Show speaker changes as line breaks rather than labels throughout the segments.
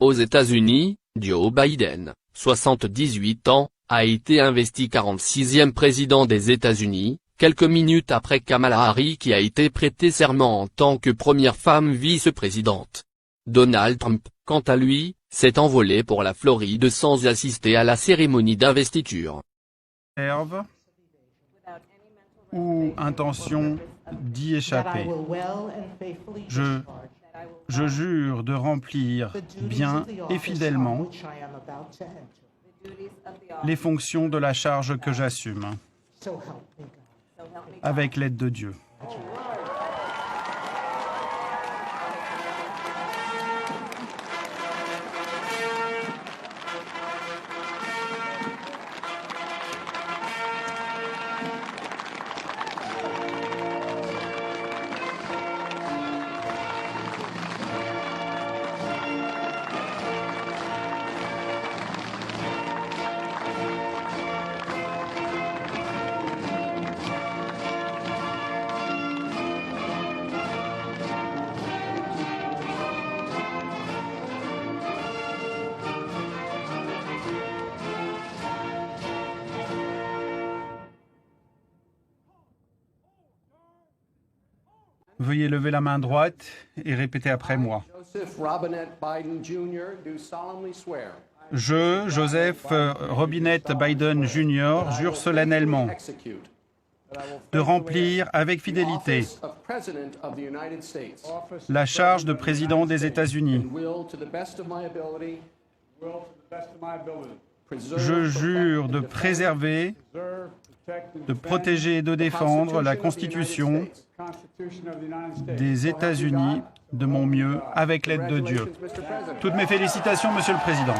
Aux États-Unis, Joe Biden, 78 ans, a été investi 46e président des États-Unis, quelques minutes après Kamala Harris qui a été prêté serment en tant que première femme vice-présidente. Donald Trump, quant à lui, s'est envolé pour la Floride sans assister à la cérémonie d'investiture.
Ou intention d'y échapper. Je jure de remplir bien et fidèlement les fonctions de la charge que j'assume, avec l'aide de Dieu. Veuillez lever la main droite et répéter après moi. Je, Joseph Robinette Biden Jr., jure solennellement de remplir avec fidélité la charge de président des États-Unis. Je jure de préserver, de protéger et de défendre la Constitution des États-Unis de mon mieux, avec l'aide de Dieu. Toutes mes félicitations, Monsieur le Président.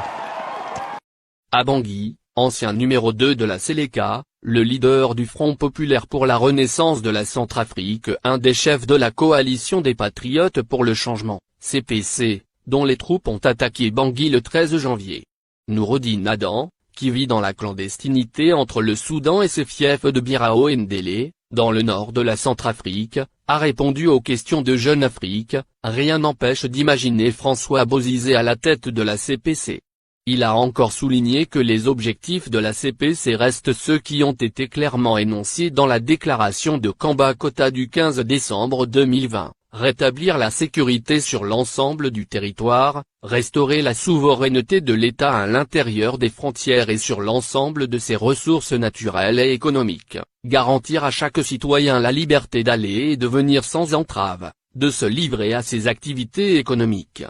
À Bangui, ancien numéro 2 de la Séléka, le leader du Front populaire pour la renaissance de la Centrafrique, un des chefs de la coalition des Patriotes pour le changement, CPC, dont les troupes ont attaqué Bangui le 13 janvier. Noureddine Adam, qui vit dans la clandestinité entre le Soudan et ses fiefs de Birao et Ndélé, dans le nord de la Centrafrique, a répondu aux questions de Jeune Afrique, rien n'empêche d'imaginer François Bozizé à la tête de la CPC. Il a encore souligné que les objectifs de la CPC restent ceux qui ont été clairement énoncés dans la déclaration de Kamba-Kota du 15 décembre 2020, rétablir la sécurité sur l'ensemble du territoire, restaurer la souveraineté de l'État à l'intérieur des frontières et sur l'ensemble de ses ressources naturelles et économiques, garantir à chaque citoyen la liberté d'aller et de venir sans entrave, de se livrer à ses activités économiques.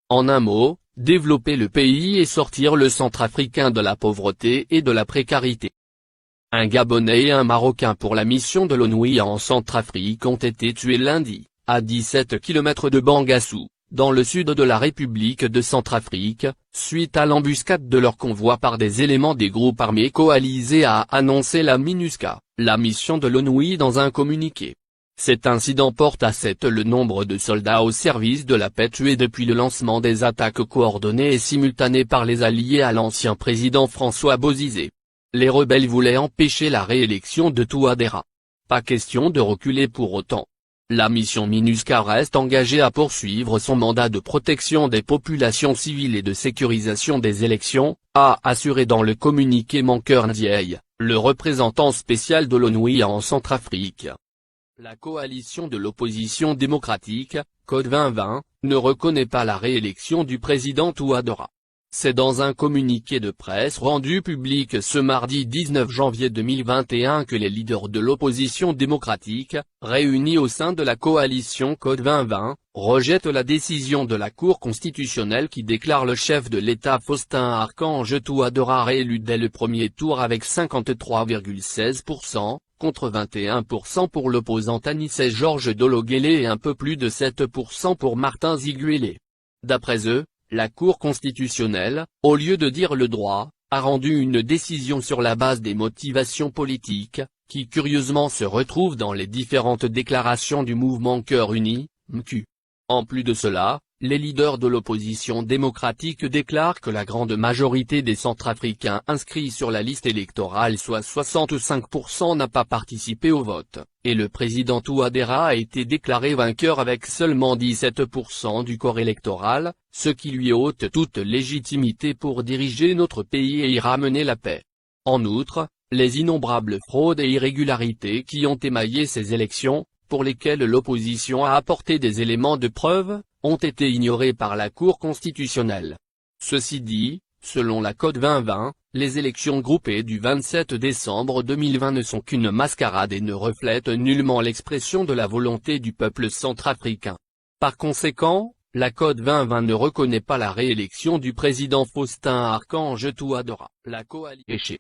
En un mot, développer le pays et sortir le Centrafricain de la pauvreté et de la précarité. Un Gabonais et un Marocain pour la mission de l'ONU en Centrafrique ont été tués lundi, à 17 km de Bangassou, dans le sud de la République de Centrafrique, suite à l'embuscade de leur convoi par des éléments des groupes armés coalisés, a annoncé la MINUSCA, la mission de l'ONU dans un communiqué. Cet incident porte à 7 le nombre de soldats au service de la paix tués depuis le lancement des attaques coordonnées et simultanées par les alliés à l'ancien président François Bozizé. Les rebelles voulaient empêcher la réélection de Touadéra. Pas question de reculer pour autant. La mission MINUSCA reste engagée à poursuivre son mandat de protection des populations civiles et de sécurisation des élections, a assuré dans le communiqué Mankeur Ndiaye, le représentant spécial de l'ONU en Centrafrique. La coalition de l'opposition démocratique, Code 2020, ne reconnaît pas la réélection du président Touadéra. C'est dans un communiqué de presse rendu public ce mardi 19 janvier 2021 que les leaders de l'opposition démocratique, réunis au sein de la coalition Code 2020, rejettent la décision de la Cour constitutionnelle qui déclare le chef de l'État Faustin Archange Touadéra réélu dès le premier tour avec 53,16%, contre 21% pour l'opposant Anissé Georges Dologuélé et un peu plus de 7% pour Martin Ziguélé. D'après eux, la Cour constitutionnelle, au lieu de dire le droit, a rendu une décision sur la base des motivations politiques, qui curieusement se retrouvent dans les différentes déclarations du mouvement Cœur Uni, MQ. En plus de cela, les leaders de l'opposition démocratique déclarent que la grande majorité des Centrafricains inscrits sur la liste électorale, soit 65%, n'a pas participé au vote, et le président Touadéra a été déclaré vainqueur avec seulement 17% du corps électoral, ce qui lui ôte toute légitimité pour diriger notre pays et y ramener la paix. En outre, les innombrables fraudes et irrégularités qui ont émaillé ces élections, pour lesquelles l'opposition a apporté des éléments de preuve, ont été ignorés par la Cour constitutionnelle. Ceci dit, selon la Code 2020, les élections groupées du 27 décembre 2020 ne sont qu'une mascarade et ne reflètent nullement l'expression de la volonté du peuple centrafricain. Par conséquent, la Code 2020 ne reconnaît pas la réélection du président Faustin Archange Touadéra. La coalition